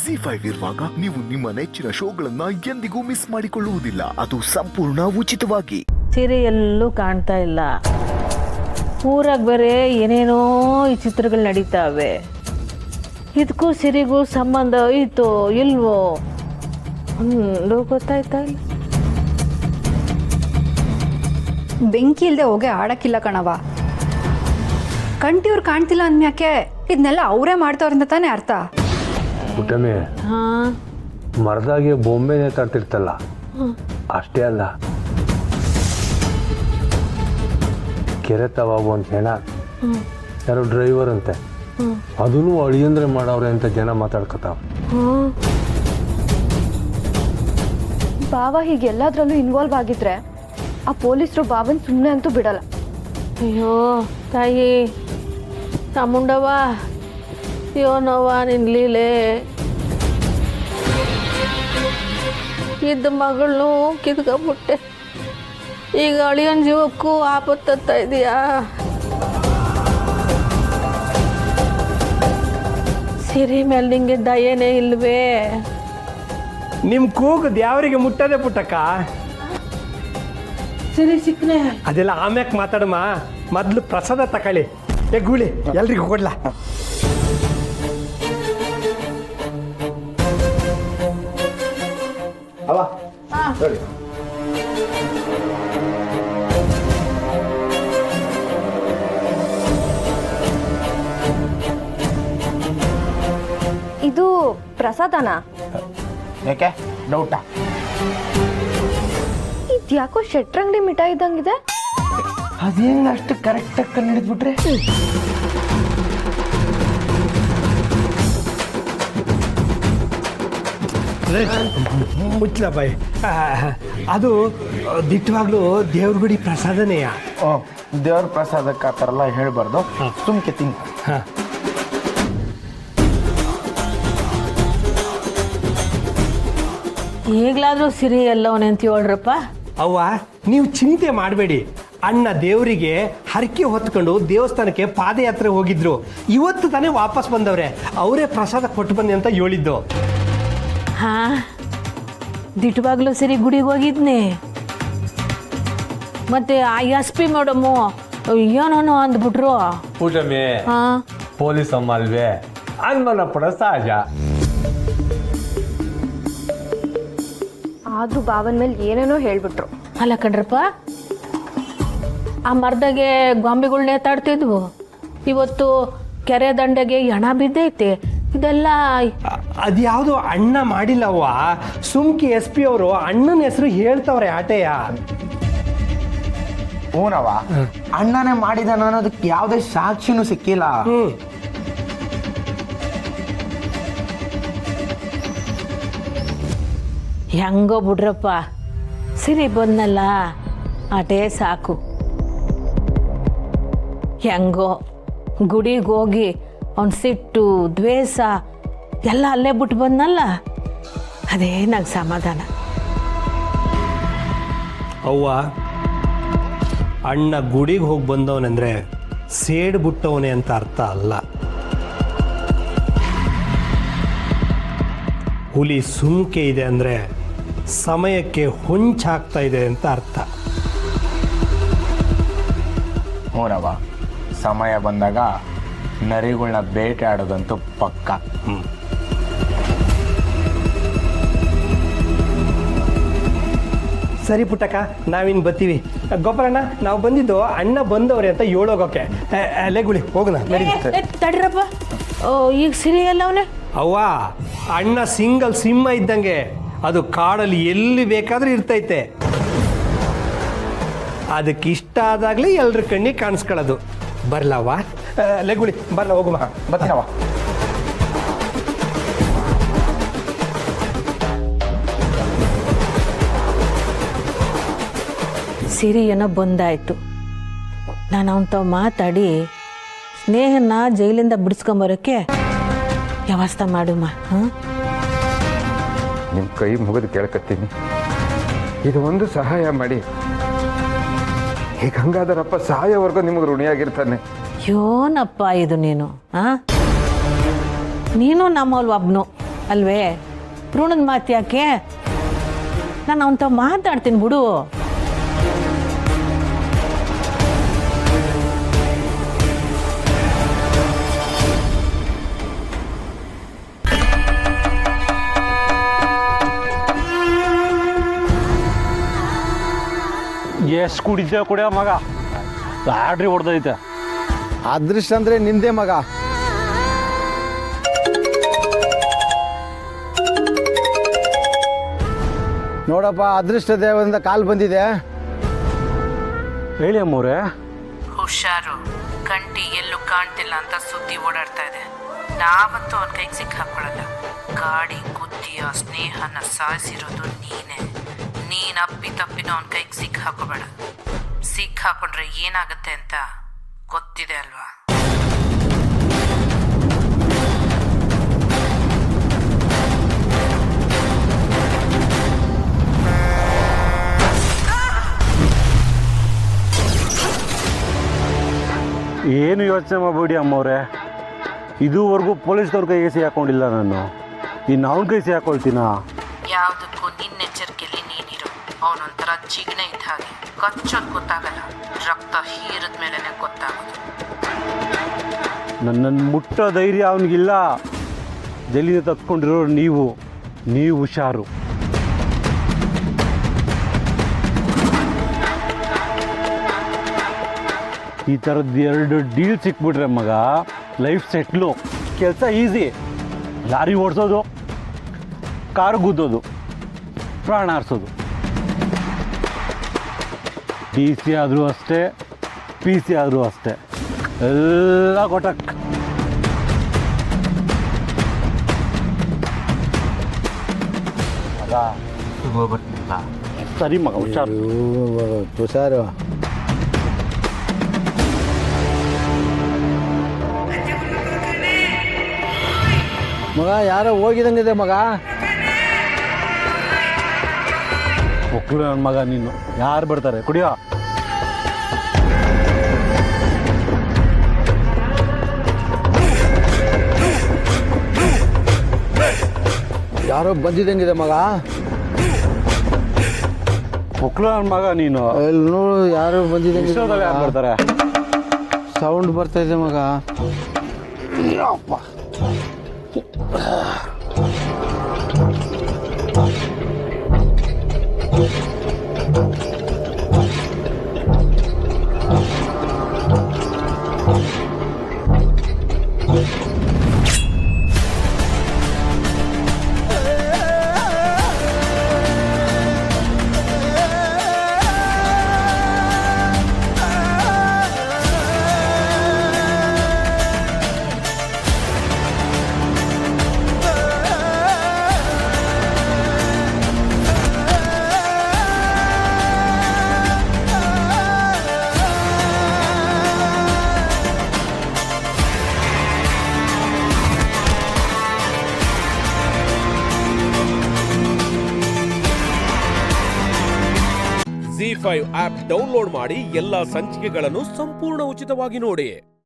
ZEE5 ಇರುವಾಗ ನೀವು ನಿಮ್ಮ ನೆಚ್ಚಿನ ಶೋಗಳನ್ನ ಎಂದಿಗೂ ಮಿಸ್ ಮಾಡಿಕೊಳ್ಳುವುದಿಲ್ಲ. ಅದು ಸಂಪೂರ್ಣ ಉಚಿತವಾಗಿ. ಸೀರೆ ಎಲ್ಲೂ ಕಾಣ್ತಾ ಇಲ್ಲ. ಊರಾಗ ಬೇರೆ ಏನೇನೋ ಈ ಚಿತ್ರಗಳು ನಡೀತಾವೆ. ಇದಕ್ಕೂ ಸಿರಿಗೂ ಸಂಬಂಧ ಐತೋ ಇಲ್ವೋ ಗೊತ್ತಾಯ್ತಾ ಇಲ್ಲ. ಬೆಂಕಿ ಇಲ್ಲದೆ ಹೋಗಿ ಆಡಕ್ಕಿಲ್ಲ ಕಣವ. ಕಂಟಿಯವ್ರು ಕಾಣ್ತಿಲ್ಲ ಅಂದ್ಮ್ಯಾಕೆ ಇದನ್ನೆಲ್ಲ ಅವರೇ ಮಾಡ್ತಾವ್ರಂತ ತಾನೇ ಅರ್ಥ. ಪುಟ್ಟಮೆ, ಮರದಾಗೆ ಬೊಂಬೆ ನೇತಾಡ್ತಿರ್ತಲ್ಲ ಅಷ್ಟೇ ಅಲ್ಲ, ಕೆರೆ ತವಾಗು ಅಂತ ಹೆಣ ಯಾರು ಡ್ರೈವರ್ ಅಂತೆ ಅದನ್ನು ಅಳಿಯಂದ್ರೆ ಮಾಡವ್ರೆ ಅಂತ ಜನ ಮಾತಾಡ್ಕೊತಾವ. ಬಾವ ಹೀಗೆಲ್ಲದ್ರಲ್ಲೂ ಇನ್ವಾಲ್ವ್ ಆಗಿದ್ರೆ ಆ ಪೊಲೀಸರು ಬಾವನ್ ಸುಮ್ಮನೆ ಅಂತೂ ಬಿಡಲ್ಲ. ಅಯ್ಯೋ ತಾಯಿ ಚಾಮುಂಡವ್ವ, ಯೋನವ್ವ ನಿನ್ನ ಲೀಲೆ. ಇದ್ದ ಮಗಳನ್ನೂ ಕಿತ್ಕೊಂಡ್ಬಿಟ್ಟೆ. ಈಗ ಅಳಿಯನ್ ಜೀವಕ್ಕೂ ಆಪತ್ತ ಇದೆಯಾ? ಸಿರಿ ಮೇಲೆ ನಿಂಗೆ ದಯೆನೇ ಇಲ್ವೇ? ನಿಮ್ಮ ಕೂಗು ದ್ಯಾವರಿಗೆ ಮುಟ್ಟದೆ ಪುಟ್ಟಕ್ಕ. ಸಿರಿ ಸಿಕ್ಕನೆ ಅದೆಲ್ಲ ಆಮ್ಯಾಕ್ ಮಾತಾಡಮ್ಮ, ಮೊದಲು ಪ್ರಸಾದ ತಕೊಳ್ಳಿ. ಗೂಳಿ ಎಲ್ರಿಗೂ ಕೊಡ್ಲಾ? ಅವ ನೋಡಿ, ಇದು ಪ್ರಸಾದನಾ? ಯಾಕೆ ಡೌಟಾ? ಇದ್ಯಾಕೋ ಶೆಟ್ರಂಗಡಿ ಮಿಠಾಯಿ ಇದ್ದಂಗಿದೆ. ಅದೇನು ಅಷ್ಟು ಕರೆಕ್ಟಾಗಿ ಕಂಡಿಡ್ಬಿಟ್ರೆ? ಮುಚ್ಚಲ ಬಾಯ್. ಅದು ದಿಟ್ಟವಾಗ್ಲೂ ದೇವ್ರ ಗುಡಿ ಪ್ರಸಾದನೆಯ. ದೇವ್ರ ಪ್ರಸಾದಕ್ಕೆ ಆ ಥರ ಎಲ್ಲ ಹೇಳ್ಬಾರ್ದು, ಸುಮ್ಕೆ ತಿನ್. ಈಗಲಾದ್ರೂ ಸಿರಿ ಎಲ್ಲವನೇ ಅಂತ ಹೇಳ್ರಪ್ಪ. ಅವ್ವ, ನೀವು ಚಿಂತೆ ಮಾಡಬೇಡಿ. ಅಣ್ಣ ದೇವರಿಗೆ ಹರಕೆ ಹೊತ್ಕೊಂಡು ದೇವಸ್ಥಾನಕ್ಕೆ ಪಾದಯಾತ್ರೆ ಹೋಗಿದ್ರು. ಇವತ್ತು ತಾನೇ ವಾಪಸ್ ಬಂದವ್ರೆ. ಅವರೇ ಪ್ರಸಾದ ಕೊಟ್ಟು ಬನ್ನಿ ಅಂತ ಹೇಳಿದ್ದು. ಹಾ, ದಿಟ್ಟವಾಗ್ಲೂ ಸಿರಿ ಗುಡಿಗೆ ಹೋಗಿದ್ನಿ. ಮತ್ತೆ ಆ SP ಮೇಡಮು ಏನೋ ಅಂದ್ಬಿಟ್ರು. ಪುಟ್ಟಮೆ, ಹಾ, ಪೊಲೀಸ್ ಅಮ್ಮ ಅಲ್ವೇ, ಅನುಮಾನ ಪಡೋ ಸಹಜ. ಆದ್ರೂ ಬಾವನ್ ಮೇಲೆ ಏನೇನೋ ಹೇಳ್ಬಿಟ್ರು. ಅಲ್ಲ ಕಣ್ರಪ್ಪ, ಆ ಮರದಾಗೆ ಗೊಂಬೆಗಳು ನೇತಾಡ್ತಿದ್ವು. ಇವತ್ತು ಕೆರೆ ದಂಡೆಗೆ ಹೆಣ ಬಿದ್ದೈತೆ. ಇದೆಲ್ಲ ಅದ್ಯಾವುದು ಅಣ್ಣ ಮಾಡಿಲ್ಲವ್ವ. ಸುಮ್ಕಿ SP ಅವರು ಅಣ್ಣನ ಹೆಸರು ಹೇಳ್ತವ್ರೆ ಆಟೆಯ. ಹೂನವ, ಅಣ್ಣನೇ ಮಾಡಿದಾನ ಅನ್ನೋದಕ್ಕೆ ಯಾವುದೇ ಸಾಕ್ಷಿನೂ ಸಿಕ್ಕಿಲ್ಲ. ಹೆಂಗೋ ಬಿಡ್ರಪ್ಪ, ಸಿರಿ ಬಂದಲ್ಲ ಅಟೇ ಸಾಕು. ಹೆಂಗೋ ಗುಡಿಗೆ ಹೋಗಿ ಅವ್ನ ಸಿಟ್ಟು ದ್ವೇಷ ಎಲ್ಲ ಅಲ್ಲೇ ಬಿಟ್ಟು ಬಂದಲ್ಲ, ಅದೇ ನಂಗೆ ಸಮಾಧಾನ. ಅವ್ವ, ಅಣ್ಣ ಗುಡಿಗೆ ಹೋಗಿ ಬಂದವನೆಂದ್ರೆ ಸೇಡ್ ಬಿಟ್ಟವನೇ ಅಂತ ಅರ್ಥ ಅಲ್ಲ. ಹುಲಿ ಸುಮ್ಕೆ ಇದೆ ಅಂದರೆ ಸಮಯಕ್ಕೆ ಹೊಂಚಾಗ್ತಾ ಇದೆ ಅಂತ ಅರ್ಥ. ಹೂನವ, ಸಮಯ ಬಂದಾಗ ನರಿಗಳನ್ನ ಬೇಟೆ ಆಡೋದಂತೂ ಪಕ್ಕ. ಸರಿ ಪುಟ್ಟಕ್ಕ, ನಾವಿನ್ನು ಬರ್ತೀವಿ. ಗೋಪಾಲಣ್ಣ, ನಾವು ಬಂದಿದ್ದು ಅಣ್ಣ ಬಂದವ್ರೆ ಅಂತ ಹೇಳೋಗೋಕೆ. ಲೆಗುಳಿ ಹೋಗೋಣ ನಡಿ. ತಡ್ರಪ್ಪ, ಈಗ ಸಿರಿ ಎಲ್ಲವನೇ? ಅವ್ವ, ಅಣ್ಣ ಸಿಂಗಲ್ ಸಿಂಹ ಇದ್ದಂಗೆ. ಅದು ಕಾಡಲ್ಲಿ ಎಲ್ಲಿ ಬೇಕಾದ್ರೂ ಇರ್ತೈತೆ. ಅದಕ್ಕೆ ಇಷ್ಟ ಆದಾಗಲೇ ಎಲ್ರ ಕಣ್ಣಿಗೆ ಕಾಣಿಸ್ಕೊಳ್ಳೋದು. ಬರ್ಲವ್ವ? ಲೆಗುಳಿ ಬರ್ಲ, ಹೋಗುವ. ಬರ್ತೀನವ. ಸಿರಿ ಏನೋ ಬಂದಾಯ್ತು. ನಾನು ಅವನ ತಾವು ಮಾತಾಡಿ ಸ್ನೇಹನ ಜೈಲಿಂದ ಬಿಡಿಸ್ಕೊಂಬರೋಕ್ಕೆ ವ್ಯವಸ್ಥೆ ಮಾಡುಮ್ಮ. ನಿಮ್ಮ ಕೈ ಮುಗಿದು ಕೇಳ್ಕತ್ತೀನಿ, ಇದು ಒಂದು ಸಹಾಯ ಮಾಡಿ. ಈಗ ಹಂಗಾದರಪ್ಪ ಸಹಾಯವರೆಗೂ ನಿಮಗೆ ಋಣಿಯಾಗಿರ್ತಾನೆ. ಯೋನಪ್ಪ ಇದು ನೀನು, ನೀನು ನಮ್ಮಲ್ಲಿ ಒಬ್ನು. ಅಲ್ವೇ ಭ್ರೂಣದ ಮಾತು ಯಾಕೆ? ನಾನು ಅವನ ತಾವು ಮಾತಾಡ್ತೀನಿ ಬಿಡು. ಎಷ್ಟು ಕುಡಿದ್ದೆ ಕುಡಿಯೋ ಮಗ, ಲಾಟ್ರಿ ಹೊಡೆದೈತೆ. ಅದೃಷ್ಟ ಅಂದರೆ ನಿಂದೆ ಮಗ. ನೋಡಪ್ಪ, ಅದೃಷ್ಟ ದೇವರಿಂದ ಕಾಲ್ ಬಂದಿದೆ. ಹೇಳಿ ಅಮ್ಮವ್ರೆ. ಹುಷಾರು, ಕಂಟಿ ಎಲ್ಲೂ ಕಾಣ್ತಿಲ್ಲ ಅಂತ ಸುದ್ದಿ ಓಡಾಡ್ತಾ ಇದೆ. ನಾವಂತೂ ಅವನ ಕೈಗೆ ಸಿಕ್ಕಾಕೊಳ್ಳಲ್ಲ. ಗಾಡಿ ಗುದ್ದಿಯ ಸ್ನೇಹನ ಸಾಯಿಸಿರೋದು ನೀನೇ. ನೀನು ಅಪ್ಪಿ ತಪ್ಪಿನ ಅವನ ಕೈಗೆ ಸಿಕ್ಕಾಕೋಬೇಡ. ಸಿಕ್ಕಾಕೊಂಡ್ರೆ ಏನಾಗುತ್ತೆ ಅಂತ ಗೊತ್ತಿದೆ ಅಲ್ವಾ? ಏನು ಯೋಚನೆ ಮಾಡಬೇಡಿ ಅಮ್ಮವ್ರೆ, ಇದುವರೆಗೂ ಪೊಲೀಸ್ನವ್ರ ಕೈಗೆ ಸಿಕ್ಕಾಕೊಂಡಿಲ್ಲ ನಾನು. ಇನ್ನು ಅವನ ಕೈ ಸಿಕ್ಕಾಕೊಳ್ತೀನ? ಯಾವುದಕ್ಕೂ ನಿನ್ನೆಚ್ಚರಿಕೆಯಲ್ಲಿ ನೀನಿರು. ಅವನೊಂಥರ ಜಿಗ್ನೆ ಇದ್ದ ಹಾಗೆ, ಕಚ್ಚೋದು ಗೊತ್ತಾಗಲ್ಲ, ರಕ್ತ ಹೀರಿದ ಮೇಲೆನೆ ಗೊತ್ತಾಗೋದು. ನನ್ನನ್ನು ಮುಟ್ಟೋ ಧೈರ್ಯ ಅವನಿಗಿಲ್ಲ. ಜೈಲಿನ ತಪ್ಪಿಕೊಂಡಿರೋರು ನೀವು ಹುಷಾರು. ಈ ಥರದ್ದು 2 ಡೀಲ್ ಸಿಕ್ಬಿಟ್ರೆ ಮಗ ಲೈಫ್ ಸೆಟ್ಲು. ಕೆಲಸ ಈಸಿ. ಲಾರಿ ಓಡಿಸೋದು, ಕಾರು ಗುದ್ದೋದು, ಪ್ರಾಣ ಹಾರಿಸೋದು. DC ಆದರೂ ಅಷ್ಟೇ, PC ಆದರೂ ಅಷ್ಟೇ, ಎಲ್ಲ ಕೊಟ್ಟಕ್. ಸರಿ ಮಗ, ಹುಷಾರು. ಹುಷಾರು. ಮಗ ಯಾರೋ ಹೋಗಿದಂಗಿದೆ ಮಗ. ಮಕ್ಕಳು ನನ್ನ ಮಗ ನೀನು. ಯಾರು ಬರ್ತಾರೆ ಕುಡಿಯೋ? ಯಾರೋ ಬಂದಿದ್ದಂಗಿದೆ ಮಗ. ಮಕ್ಕಳು ನನ್ನ ಮಗ ನೀನು. ಇಲ್ಲಿ ನೋಡು, ಯಾರೋ ಬಂದಿದ್ದಂಗಿದೆ. ಯಾರು ಬರ್ತಾರೆ? ಸೌಂಡ್ ಬರ್ತಾ ಇದೆ ಮಗ. ZEE5 ಆಪ್ ಡೌನ್ಲೋಡ್ ಮಾಡಿ ಎಲ್ಲಾ ಸಂಚಿಕೆಗಳನ್ನು ಸಂಪೂರ್ಣ ಉಚಿತವಾಗಿ ನೋಡಿ.